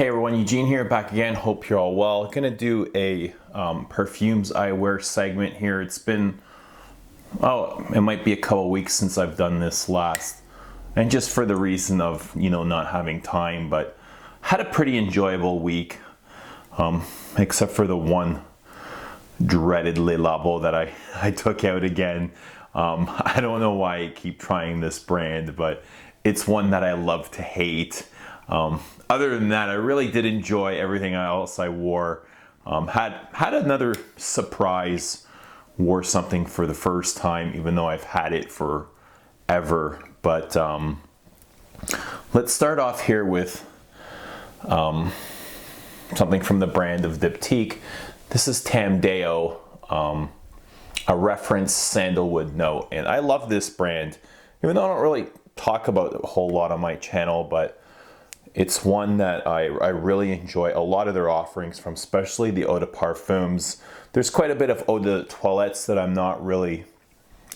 Hey everyone, Eugene here, back again. Hope you're all well. Gonna do a Perfumes I Wear segment here. It's been, it might be a couple weeks since I've done this last. And just for the reason of, not having time, but had a pretty enjoyable week. Except for the one dreaded Le Labo that I took out again. I don't know why I keep trying this brand, but it's one that I love to hate. Other than that, I really did enjoy everything else I wore. Had another surprise, wore something for the first time, even though I've had it forever. But let's start off here with something from the brand of Diptyque. This is Tam Dao, a reference sandalwood note. And I love this brand, even though I don't really talk about it a whole lot on my channel, but it's one that I really enjoy a lot of their offerings from, especially the eau de parfums. There's quite a bit of eau de toilettes that I'm not really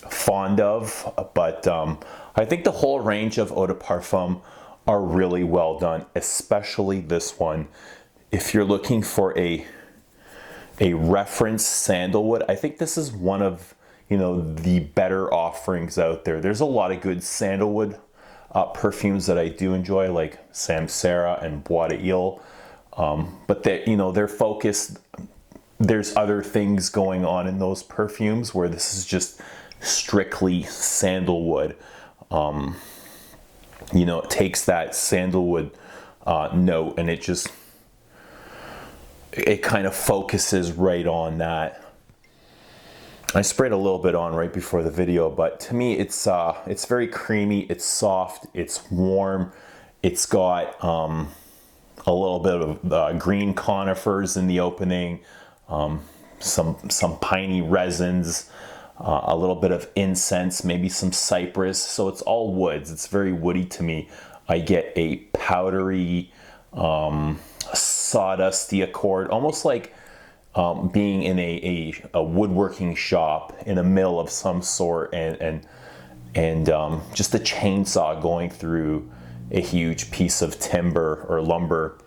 fond of, but I think the whole range of eau de parfum are really well done, especially this one. If you're looking for a reference sandalwood, I think this is one of the better offerings out there. There's a lot of good sandalwood perfumes that I do enjoy, like Samsara and Bois d'Ile, but they're focused. There's other things going on in those perfumes where this is just strictly sandalwood. It takes that sandalwood note and it kind of focuses right on that. I sprayed a little bit on right before the video, but to me it's very creamy, it's soft, it's warm, it's got a little bit of green conifers in the opening, some piney resins, a little bit of incense, maybe some cypress, so it's all woods. It's very woody to me. I get a powdery, sawdusty accord, almost like being in a woodworking shop in a mill of some sort, and just a chainsaw going through a huge piece of timber or lumber.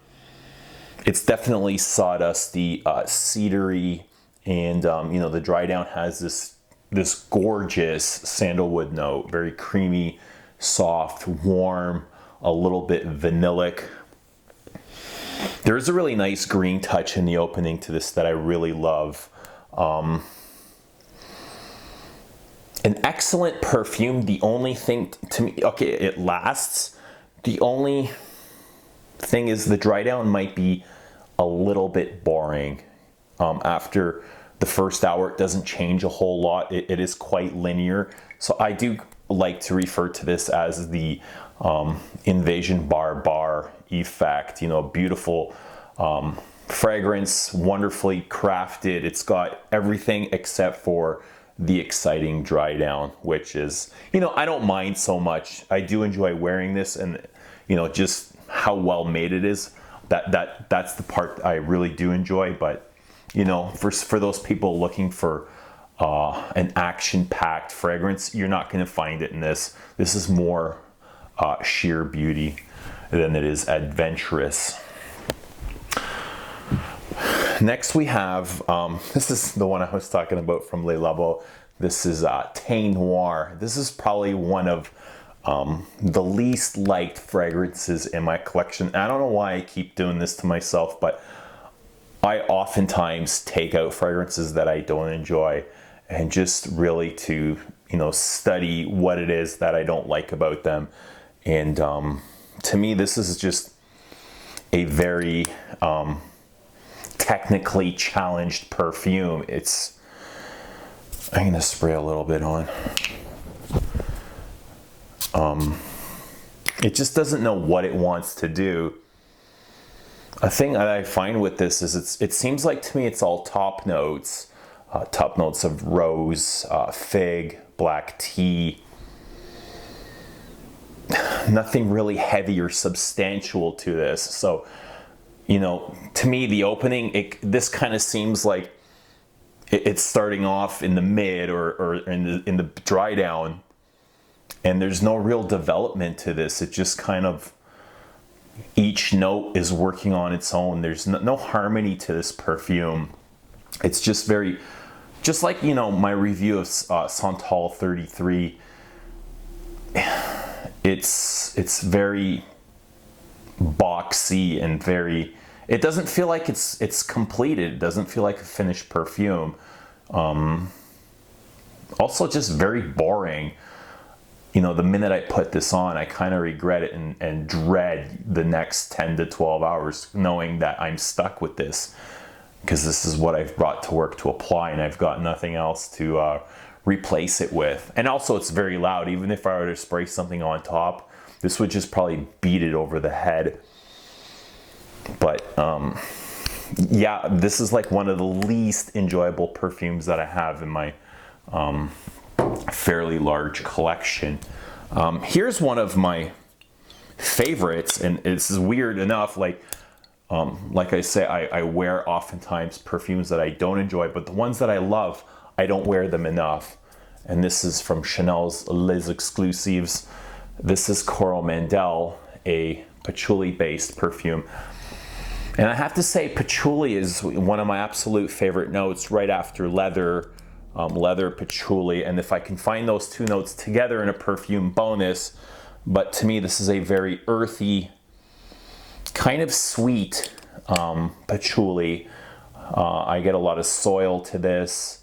It's definitely sawdusty, cedary, and the dry down has this gorgeous sandalwood note, very creamy, soft, warm, a little bit vanillic. There is a really nice green touch in the opening to this that I really love. An excellent perfume. The only thing to me, okay, it lasts. The only thing is the dry down might be a little bit boring. After the first hour, it doesn't change a whole lot. It is quite linear. So I do like to refer to this as the Invasion Bar effect. Beautiful fragrance, wonderfully crafted. It's got everything except for the exciting dry down, which is, I don't mind so much. I do enjoy wearing this, and just how well made it is. That's the part I really do enjoy. But for those people looking for an action-packed fragrance, you're not going to find it in this. This is more sheer beauty than it is adventurous. Next we have, this is the one I was talking about from Le Labo. This is Thé Noir. This is probably one of the least liked fragrances in my collection. I don't know why I keep doing this to myself, but I oftentimes take out fragrances that I don't enjoy, and just really to study what it is that I don't like about them. And to me, this is just a very technically challenged perfume. I'm gonna spray a little bit on. It just doesn't know what it wants to do. A thing that I find with this is it seems like to me it's all top notes of rose, fig, black tea. Nothing really heavy or substantial to this. So, to me, the opening, this kind of seems like it's starting off in the mid or in the dry down, and there's no real development to this. It just kind of Each note is working on its own. There's no harmony to this perfume. It's just very, just like, you know, my review of Santal 33. It's very boxy and very, it doesn't feel like it's completed. It doesn't feel like a finished perfume. Also just very boring. You know, the minute I put this on, I kind of regret it and dread the next 10 to 12 hours knowing that I'm stuck with this, because this is what I've brought to work to apply and I've got nothing else to replace it with. And also it's very loud. Even if I were to spray something on top, this would just probably beat it over the head. But yeah, this is like one of the least enjoyable perfumes that I have in my fairly large collection. Here's one of my favorites, and this is weird enough, like I say, I wear oftentimes perfumes that I don't enjoy, but the ones that I love, I don't wear them enough. And this is from Chanel's Les Exclusives. This is Coromandel, a patchouli based perfume. And I have to say, patchouli is one of my absolute favorite notes, right after leather, leather, patchouli. And if I can find those two notes together in a perfume, bonus. But to me, this is a very earthy, kind of sweet patchouli. I get a lot of soil to this.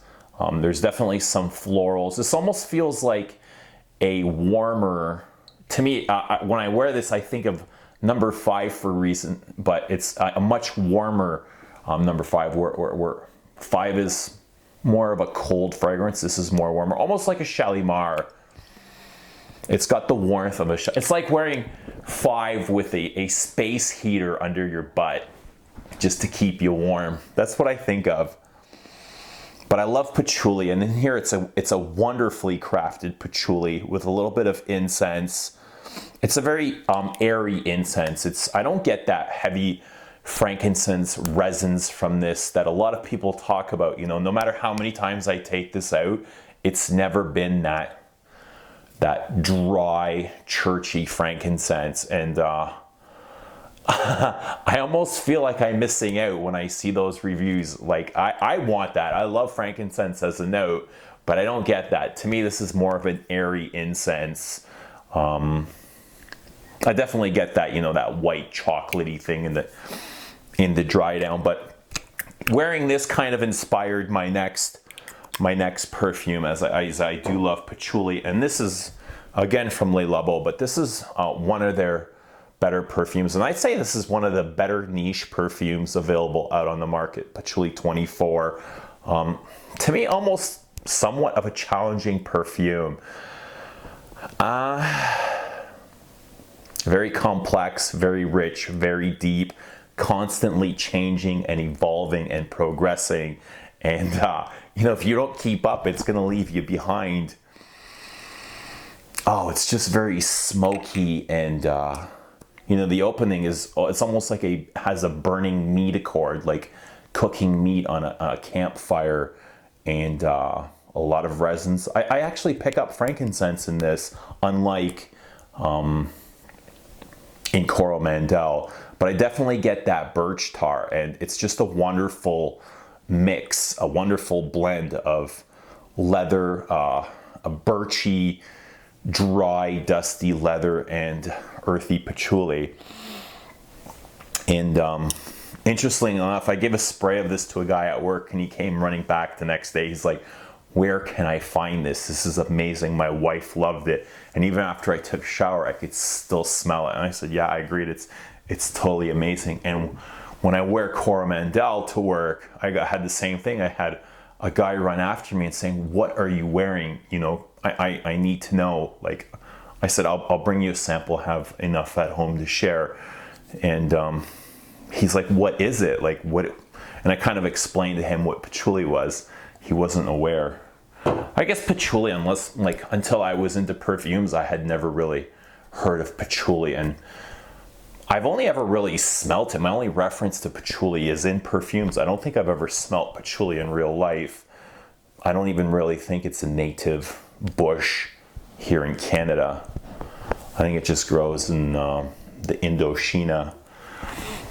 There's definitely some florals. This almost feels like a warmer, to me, when I wear this, I think of number 5 for a reason, but it's a much warmer number 5, where 5 is more of a cold fragrance. This is more warmer, almost like a Shalimar. It's got the warmth of a, it's like wearing 5 with a space heater under your butt just to keep you warm. That's what I think of. But I love patchouli, and in here it's a wonderfully crafted patchouli with a little bit of incense. It's a very airy incense. I don't get that heavy frankincense resins from this that a lot of people talk about. You know, no matter how many times I take this out, it's never been that dry, churchy frankincense. And I almost feel like I'm missing out when I see those reviews. Like, I want that. I love frankincense as a note, but I don't get that. To me, this is more of an airy incense. I definitely get that, you know, that white chocolatey thing in the dry down. But wearing this kind of inspired my next perfume, as I do love patchouli. And this is again from Le Labo, but this is one of their better perfumes, and I'd say this is one of the better niche perfumes available out on the market. Patchouli 24, to me, almost somewhat of a challenging perfume. Very complex, very rich, very deep, constantly changing and evolving and progressing. And you know, if you don't keep up, it's going to leave you behind. Oh, it's just very smoky, and you know, the opening is, it's almost like has a burning meat accord, like cooking meat on a campfire, and a lot of resins. I actually pick up frankincense in this, unlike in Coromandel, but I definitely get that birch tar, and it's just a wonderful mix, a wonderful blend of leather, a birchy, dry, dusty leather, and earthy patchouli. And interestingly enough, I gave a spray of this to a guy at work, and he came running back the next day. He's like, "Where can I find this? This is amazing. My wife loved it. And even after I took a shower, I could still smell it." And I said, "Yeah, I agreed. It's totally amazing." And when I wear Coromandel to work, I had the same thing. I had a guy run after me and saying, "What are you wearing? You know, I need to know." Like, I said, I'll bring you a sample, have enough at home to share. And he's like, "What is it? Like, what?" And I kind of explained to him what patchouli was. He wasn't aware. I guess patchouli, until I was into perfumes, I had never really heard of patchouli. And I've only ever really smelt it. My only reference to patchouli is in perfumes. I don't think I've ever smelt patchouli in real life. I don't even really think it's a native bush here in Canada. I think it just grows in the Indochina,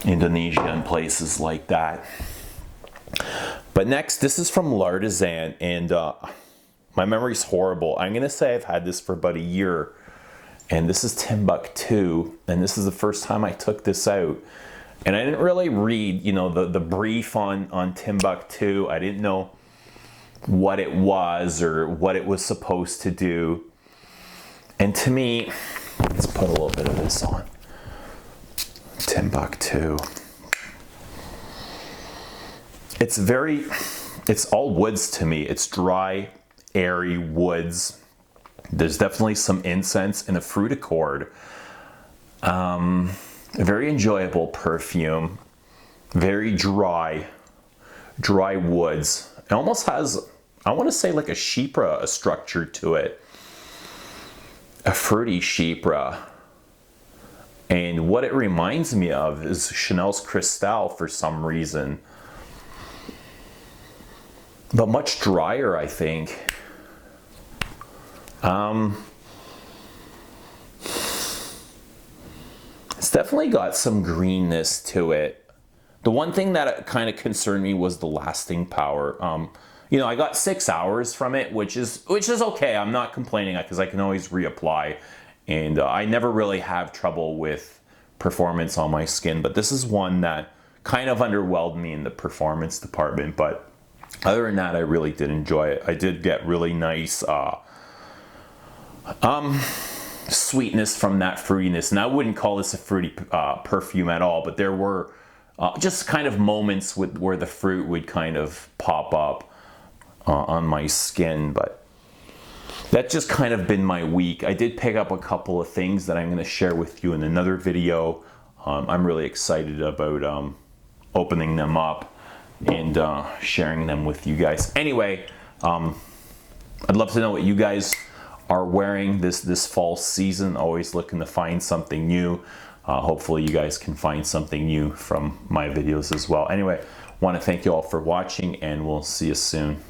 Indonesia, and places like that. But next, this is from L'Artisan, and my memory's horrible. I'm gonna say I've had this for about a year, and this is Timbuktu, and this is the first time I took this out. And I didn't really read, you know, the brief on Timbuktu. I didn't know what it was or what it was supposed to do. And to me, let's put a little bit of this on. Timbuktu. It's all woods to me. It's dry, airy woods. There's definitely some incense and a fruit accord. A very enjoyable perfume. Very dry woods. It almost has, I want to say, like a chypre structure to it. A fruity chypre. And what it reminds me of is Chanel's Cristal for some reason. But much drier, I think. It's definitely got some greenness to it. The one thing that kind of concerned me was the lasting power. You know, I got 6 hours from it, which is okay. I'm not complaining because I can always reapply. And I never really have trouble with performance on my skin. But this is one that kind of underwhelmed me in the performance department. But other than that, I really did enjoy it. I did get really nice sweetness from that fruitiness. And I wouldn't call this a fruity perfume at all, but there were just kind of moments where the fruit would kind of pop up on my skin. But that's just kind of been my week. I did pick up a couple of things that I'm going to share with you in another video. I'm really excited about opening them up and sharing them with you guys. Anyway, I'd love to know what you guys are wearing this fall season. Always looking to find something new. Hopefully you guys can find something new from my videos as well. Anyway, want to thank you all for watching, and we'll see you soon.